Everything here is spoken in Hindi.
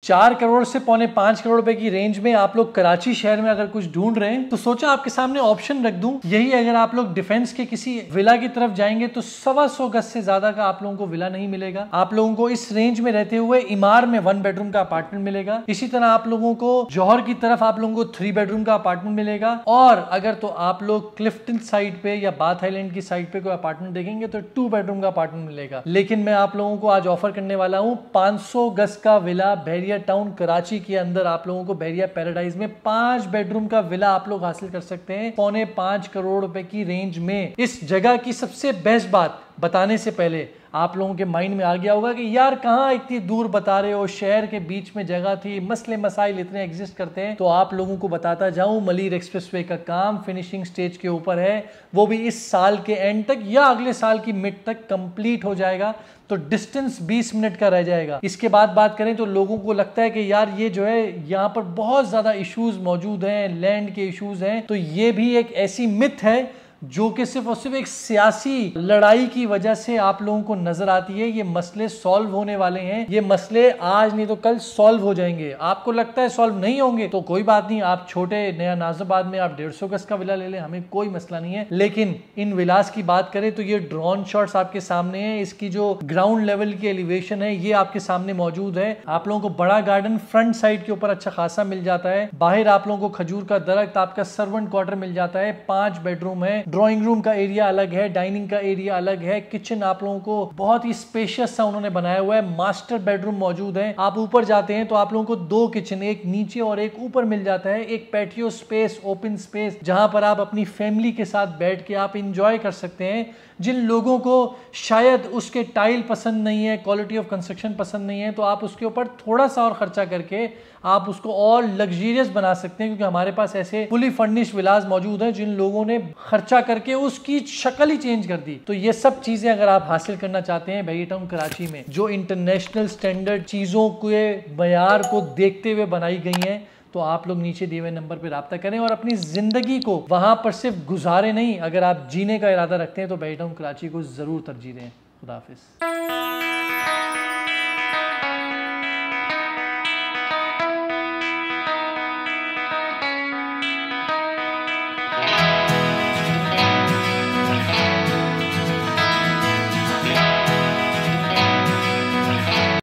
4 करोड़ से पौने 5 करोड़ रुपए की रेंज में आप लोग कराची शहर में अगर कुछ ढूंढ रहे हैं तो सोचा आपके सामने ऑप्शन रख दूं। यही अगर आप लोग डिफेंस के किसी विला की तरफ जाएंगे तो 125 गज से ज्यादा का आप लोगों को विला नहीं मिलेगा। आप लोगों को इस रेंज में रहते हुए इमार में 1 बेडरूम का अपार्टमेंट मिलेगा। इसी तरह आप लोगों को जौहर की तरफ आप लोगों को 3 बेडरूम का अपार्टमेंट मिलेगा। और अगर तो आप लोग क्लिफ्टन साइड पे या बाथ आइलैंड की साइड पे कोई अपार्टमेंट देखेंगे तो 2 बेडरूम का अपार्टमेंट मिलेगा। लेकिन मैं आप लोगों को आज ऑफर करने वाला हूं 500 गज का विला बहरिया टाउन कराची के अंदर। आप लोगों को बहरिया पैराडाइज में 5 बेडरूम का विला आप लोग हासिल कर सकते हैं पौने 5 करोड़ रुपए की रेंज में। इस जगह की सबसे बेस्ट बात बताने से पहले आप लोगों के माइंड में आ गया होगा कि यार कहाँ इतनी दूर बता रहे हो, शहर के बीच में जगह थी, मसले मसाइल इतने एग्जिस्ट करते हैं। तो आप लोगों को बताता जाऊं मलीर एक्सप्रेसवे का काम फिनिशिंग स्टेज के ऊपर है, वो भी इस साल के एंड तक या अगले साल की मिड तक कंप्लीट हो जाएगा। तो डिस्टेंस 20 मिनट का रह जाएगा। इसके बाद बात करें तो लोगों को लगता है कि यार ये जो है यहाँ पर बहुत ज्यादा इश्यूज मौजूद हैं, लैंड के इश्यूज हैं। तो ये भी एक ऐसी मिथ है जो कि सिर्फ और सिर्फ एक सियासी लड़ाई की वजह से आप लोगों को नजर आती है। ये मसले सॉल्व होने वाले हैं, ये मसले आज नहीं तो कल सॉल्व हो जाएंगे। आपको लगता है सॉल्व नहीं होंगे तो कोई बात नहीं, आप छोटे नया नाजिबाबाद में आप 150 गज का विला ले लें, हमें कोई मसला नहीं है। लेकिन इन विलास की बात करें तो ये ड्रोन शॉट्स आपके सामने है। इसकी जो ग्राउंड लेवल की एलिवेशन है ये आपके सामने मौजूद है। आप लोगों को बड़ा गार्डन फ्रंट साइड के ऊपर अच्छा खासा मिल जाता है। बाहर आप लोगों को खजूर का दरख्त, आपका सर्वेंट क्वार्टर मिल जाता है। 5 बेडरूम है, ड्राइंग रूम का एरिया अलग है, डाइनिंग का एरिया अलग है, किचन आप लोगों को बहुत ही स्पेशियस सा उन्होंने बनाया हुआ है। मास्टर बेडरूम मौजूद है। आप ऊपर जाते हैं तो आप लोगों को 2 किचन, एक नीचे और एक ऊपर मिल जाता है। एक पैटियो स्पेस, ओपन स्पेस जहां पर आप अपनी फैमिली के साथ बैठ के आप इंजॉय कर सकते हैं। जिन लोगों को शायद उसके टाइल पसंद नहीं है, क्वालिटी ऑफ कंस्ट्रक्शन पसंद नहीं है, तो आप उसके ऊपर थोड़ा सा और खर्चा करके आप उसको और लग्जरियस बना सकते हैं। क्योंकि हमारे पास ऐसे फुली फर्निश्ड विलास मौजूद हैं जिन लोगों ने खर्चा करके उसकी शक्ल ही चेंज कर दी। तो ये सब चीजें अगर आप हासिल करना चाहते हैं बहरिया टाउन कराची में, जो इंटरनेशनल स्टैंडर्ड चीजों के मयार को देखते हुए बनाई गई हैं, तो आप लोग नीचे दिए हुए नंबर पर राब्ता करें और अपनी जिंदगी को वहां पर सिर्फ गुजारे नहीं, अगर आप जीने का इरादा रखते हैं तो बहरिया टाउन कराची को जरूर तरजीह दें। खुदा हाफिज।